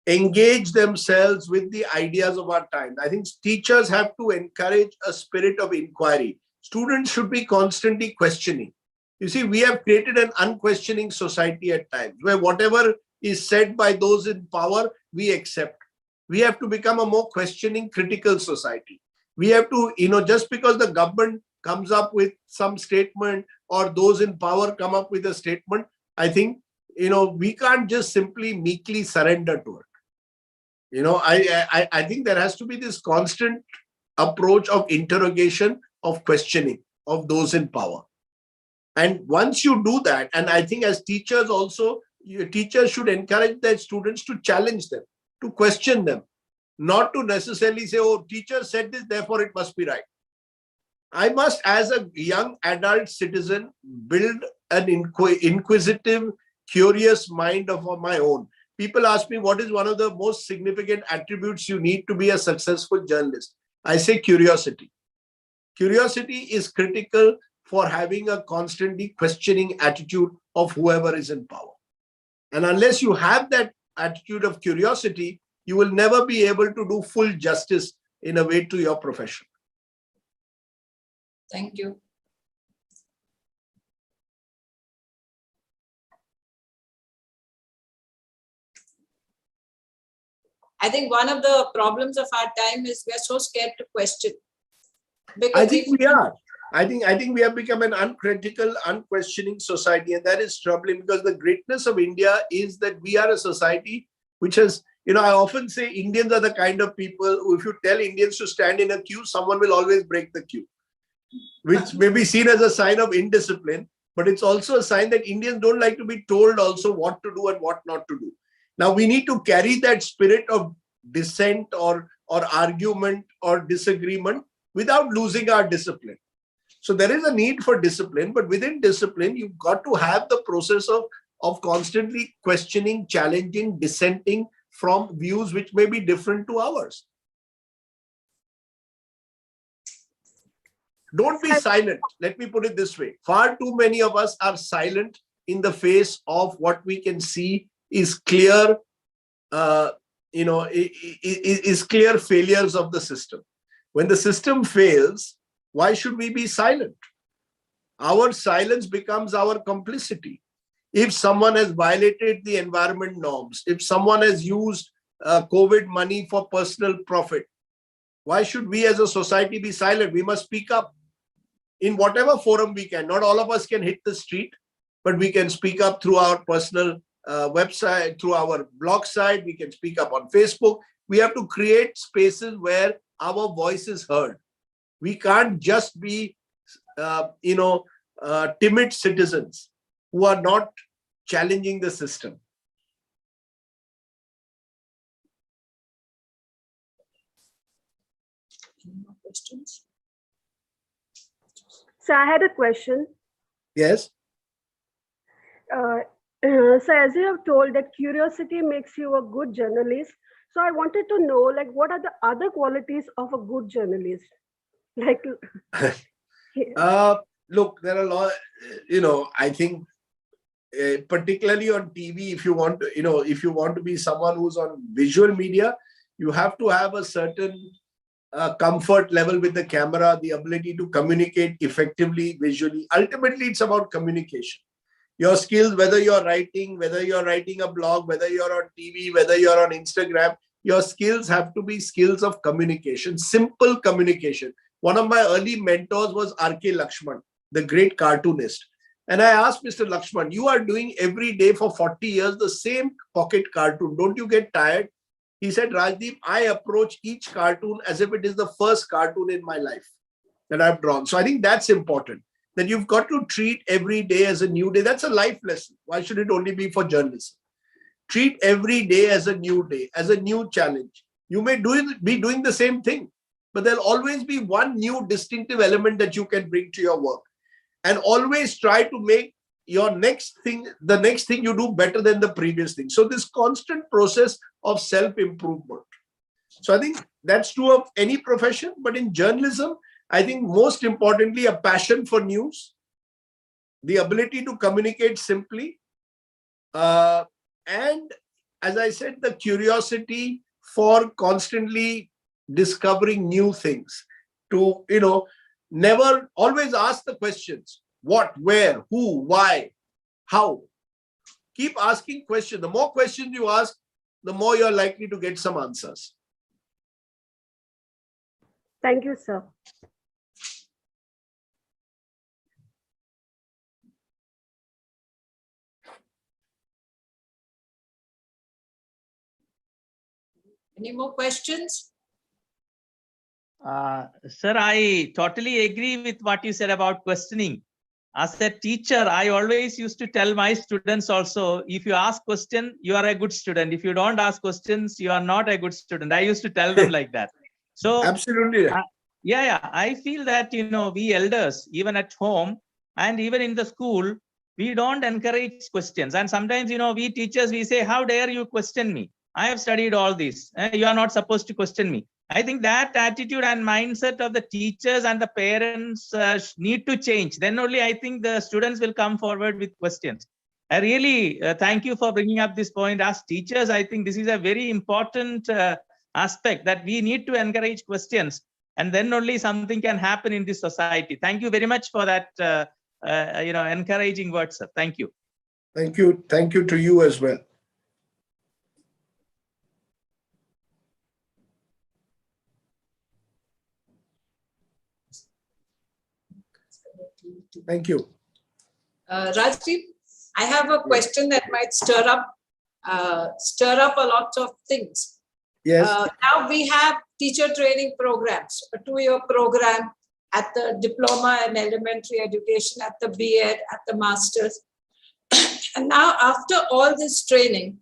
engage themselves with the ideas of our time. I think teachers have to encourage a spirit of inquiry. Students should be constantly questioning. You see, we have created an unquestioning society at times where whatever is said by those in power, we accept. We have to become a more questioning, critical society. We have to, just because the government comes up with some statement or those in power come up with a statement, I think, we can't just simply meekly surrender to it. I think there has to be this constant approach of interrogation, of questioning of those in power. And once you do that, and I think as teachers also, teachers should encourage their students to challenge them, to question them, not to necessarily say, oh, teacher said this, therefore it must be right. I must, as a young adult citizen, build an inquisitive, curious mind of my own. People ask me, what is one of the most significant attributes you need to be a successful journalist? I say curiosity. Curiosity is critical for having a constantly questioning attitude of whoever is in power. And unless you have that attitude of curiosity, you will never be able to do full justice in a way to your profession. Thank you. I think one of the problems of our time is we are so scared to question. I think we are. I think we have become an uncritical, unquestioning society, and that is troubling, because the greatness of India is that we are a society which has, I often say Indians are the kind of people who, if you tell Indians to stand in a queue, someone will always break the queue, which may be seen as a sign of indiscipline, but it's also a sign that Indians don't like to be told also what to do and what not to do. Now we need to carry that spirit of dissent or argument or disagreement without losing our discipline. So there is a need for discipline, but within discipline, you've got to have the process of constantly questioning, challenging, dissenting from views which may be different to ours. Don't be silent. Let me put it this way. Far too many of us are silent in the face of what we can see is clear, is clear failures of the system. When the system fails, why should we be silent? Our silence becomes our complicity. If someone has violated the environment norms, if someone has used COVID money for personal profit, why should we as a society be silent? We must speak up in whatever forum we can. Not all of us can hit the street, but we can speak up through our personal website, through our blog site. We can speak up on Facebook. We have to create spaces where our voice is heard. We can't just be, timid citizens who are not challenging the system. Any more questions? So I had a question. Yes. So as you have told that curiosity makes you a good journalist. So I wanted to know, like, what are the other qualities of a good journalist? Like, Look, there are a lot, I think, particularly on TV, if you want to be someone who's on visual media, you have to have a certain comfort level with the camera, the ability to communicate effectively visually. Ultimately, it's about communication. Your skills, whether you're writing a blog, whether you're on TV, whether you're on Instagram, your skills have to be skills of communication, simple communication. One of my early mentors was R.K. Lakshman, the great cartoonist. And I asked Mr. Lakshman, you are doing every day for 40 years the same pocket cartoon. Don't you get tired? He said, Rajdeep, I approach each cartoon as if it is the first cartoon in my life that I've drawn. So I think that's important, that you've got to treat every day as a new day. That's a life lesson. Why should it only be for journalism? Treat every day as a new day, as a new challenge. You may be doing the same thing, but there'll always be one new distinctive element that you can bring to your work. and always try to make your the next thing you do better than the previous thing. So this constant process of self-improvement. So I think that's true of any profession, but in journalism, I think most importantly, a passion for news, the ability to communicate simply, and as I said, the curiosity for constantly discovering new things, to, never always ask the questions: what, where, who, why, how. Keep asking questions. The more questions you ask, the more you're likely to get some answers. Thank you, sir. Any more questions? Sir, I totally agree with what you said about questioning. As a teacher, I always used to tell my students also, if you ask question, you are a good student. If you don't ask questions, you are not a good student. I used to tell them like that. So Absolutely. yeah, I feel that, we elders, even at home and even in the school, we don't encourage questions. And sometimes, we teachers, we say, how dare you question me? I have studied all this. You are not supposed to question me. I think that attitude and mindset of the teachers and the parents need to change. Then only I think the students will come forward with questions. I really thank you for bringing up this point. As teachers, I think this is a very important aspect, that we need to encourage questions, and then only something can happen in this society. Thank you very much for that, encouraging words, sir. Thank you. Thank you. Thank you to you as well. Thank you. Rajdeep, I have a question that might stir up a lot of things. Yes. Now we have teacher training programs, a 2-year program at the diploma in elementary education, at the B.Ed, at the master's. And now after all this training,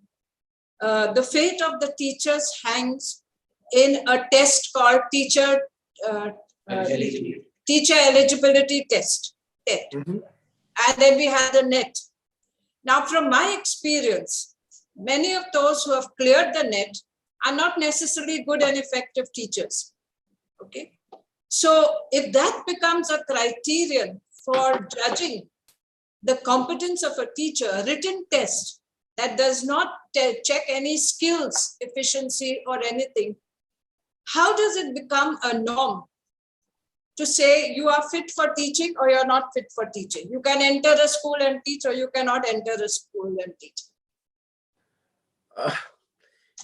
the fate of the teachers hangs in a test called teacher eligibility test. Mhm. And then we had the NET. Now, from my experience, many of those who have cleared the NET are not necessarily good and effective teachers. Okay. So if that becomes a criterion for judging the competence of a teacher, a written test that does not check any skills, efficiency, or anything, how does it become a norm to say you are fit for teaching or you're not fit for teaching? You can enter a school and teach, or you cannot enter a school and teach.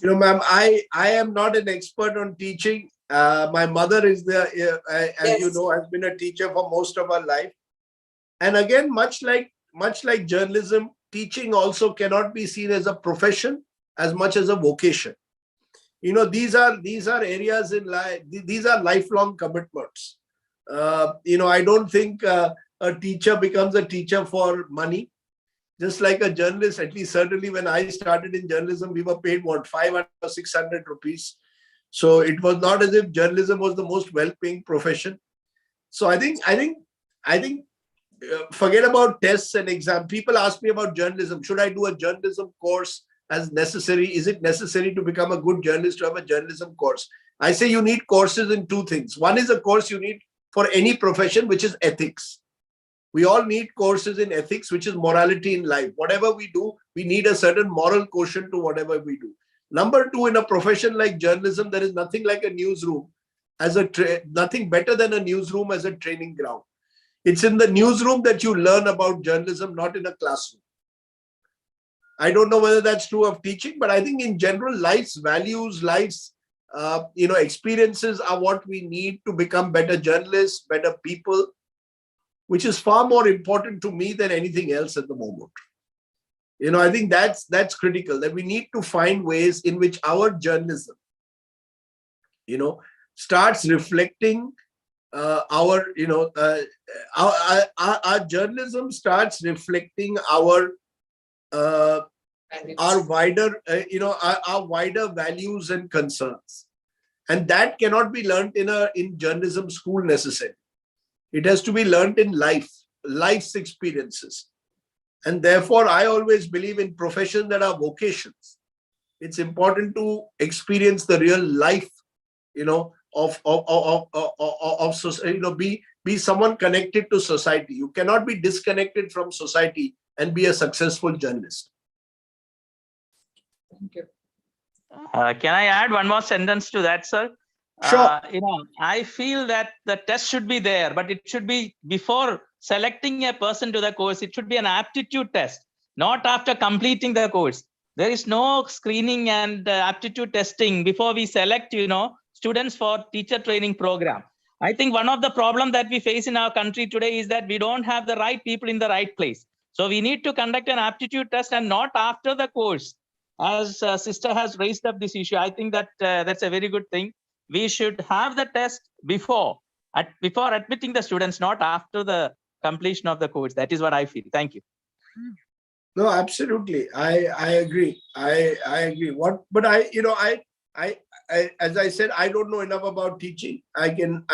Ma'am, I am not an expert on teaching. My mother is as you know, has been a teacher for most of her life. And again, much like journalism, teaching also cannot be seen as a profession as much as a vocation. These are areas in life. These are lifelong commitments. I don't think a teacher becomes a teacher for money. Just like a journalist, at least certainly when I started in journalism, we were paid 500 or 600 rupees. So it was not as if journalism was the most well-paying profession. So I think forget about tests and exams. People ask me about journalism. Should I do a journalism course as necessary? Is it necessary to become a good journalist to have a journalism course? I say you need courses in 2 things. One is a course you need for any profession, which is ethics. We all need courses in ethics, which is morality in life. Whatever we do, we need a certain moral quotient to whatever we do. Number 2, in a profession like journalism, there is nothing like a newsroom nothing better than a newsroom as a training ground. It's in the newsroom that you learn about journalism, not in a classroom. I don't know whether that's true of teaching, but I think in general, life's values, experiences are what we need to become better journalists, better people, which is far more important to me than anything else at the moment. I think that's critical, that we need to find ways in which our journalism, starts reflecting our journalism starts reflecting our wider, our wider values and concerns. And that cannot be learned in journalism school necessarily. It has to be learned in life. life's experiences. And therefore, I always believe in professions that are vocations. It's important to experience the real life, of society, be someone connected to society. You cannot be disconnected from society and be a successful journalist. Thank you. Can I add one more sentence to that, sir? Sure. I feel that the test should be there, but it should be before selecting a person to the course. It should be an aptitude test, not after completing the course. There is no screening and aptitude testing before we select, students for teacher training program. I think one of the problems that we face in our country today is that we don't have the right people in the right place. So we need to conduct an aptitude test and not after the course. As sister has raised up this issue, I think that that's a very good thing. We should have the test before admitting the students, not after the completion of the course. That is what I feel. Thank you. No, absolutely. I agree. I agree. As I said, I don't know enough about teaching. I can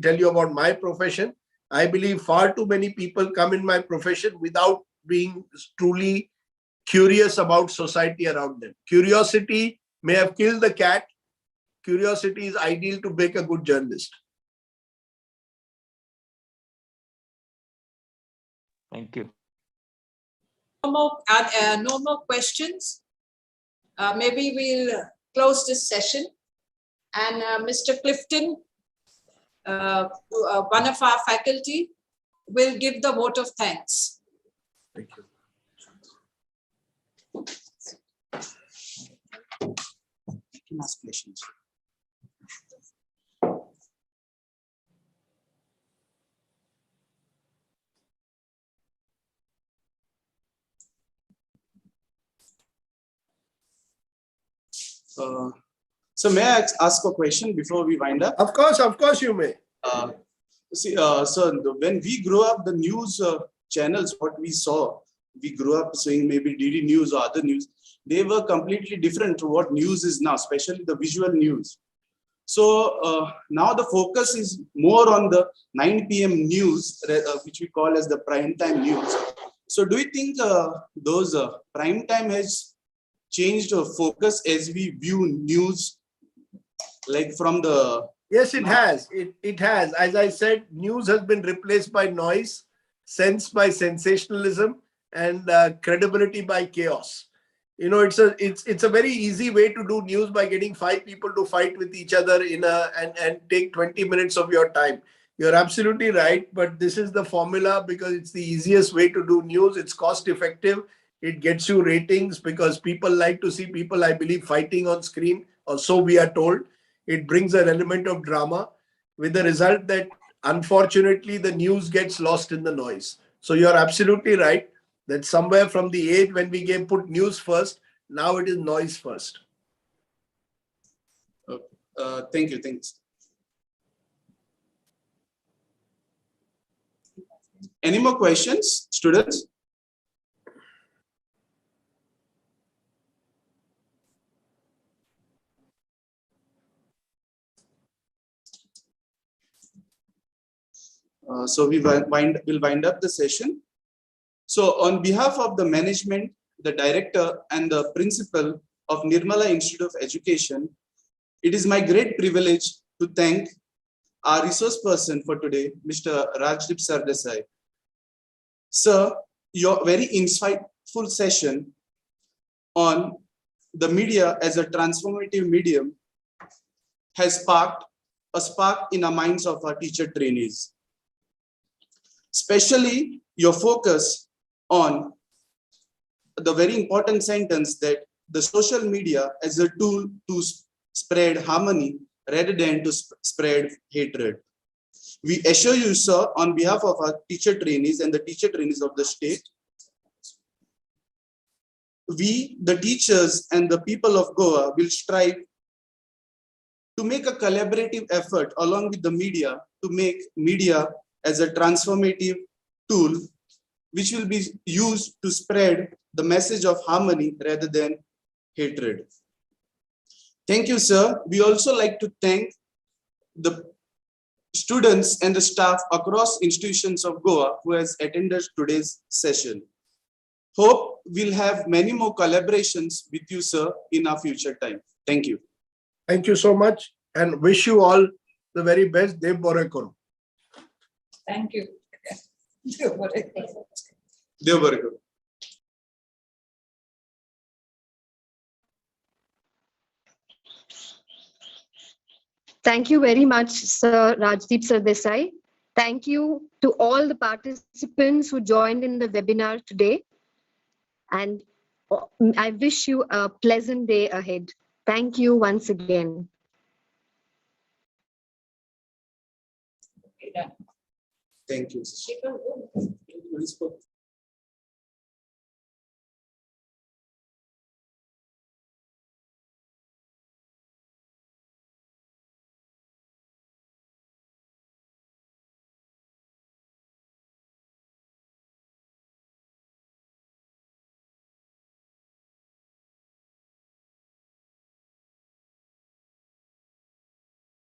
tell you about my profession. I believe far too many people come in my profession without being truly curious about society around them. Curiosity may have killed the cat. Curiosity is ideal to make a good journalist. Thank you. No more questions. Maybe we'll close this session. And Mr. Clifton, one of our faculty, will give the vote of thanks. Thank you. You can ask questions. So may I ask a question before we wind up? Of course you may. So when we grew up, the news channels, what we saw, we grew up seeing maybe DD News or other news, they were completely different to what news is now, especially the visual news. So now the focus is more on the 9 p.m. news, which we call as the prime time news. So do you think those prime time has changed focus as we view news, like from the... Yes, it has. It has. As I said, news has been replaced by noise, sense by sensationalism, and credibility by chaos. It's a very easy way to do news by getting 5 people to fight with each other and take 20 minutes of your time. You're absolutely right, but this is the formula because it's the easiest way to do news. It's cost effective. It gets you ratings because people like to see people, I believe, fighting on screen, or so we are told. It brings an element of drama with the result that unfortunately the news gets lost in the noise. So you're absolutely right that somewhere from the age when we put news first, now it is noise first. Thank you. Thanks. Any more questions, students? So we'll wind up the session. So on behalf of the management, the director and the principal of Nirmala Institute of Education, it is my great privilege to thank our resource person for today, Mr. Rajdeep Sardesai. Sir, your very insightful session on the media as a transformative medium has sparked a spark in the minds of our teacher trainees. Especially your focus on the very important sentence that the social media as a tool to spread harmony rather than to spread hatred. We assure you, sir, on behalf of our teacher trainees and the teacher trainees of the state, we, the teachers and the people of Goa, will strive to make a collaborative effort along with the media to make media as a transformative tool which will be used to spread the message of harmony rather than hatred. Thank you, sir. We also like to thank the students and the staff across institutions of Goa who has attended today's session. Hope we'll have many more collaborations with you, sir, in our future time. Thank you. Thank you so much and wish you all the very best. Dev Bore Karo. Thank you. Dev Bore Karo. Thank you very much, Sir Rajdeep Sardesai. Thank you to all the participants who joined in the webinar today. And I wish you a pleasant day ahead. Thank you once again. Thank you.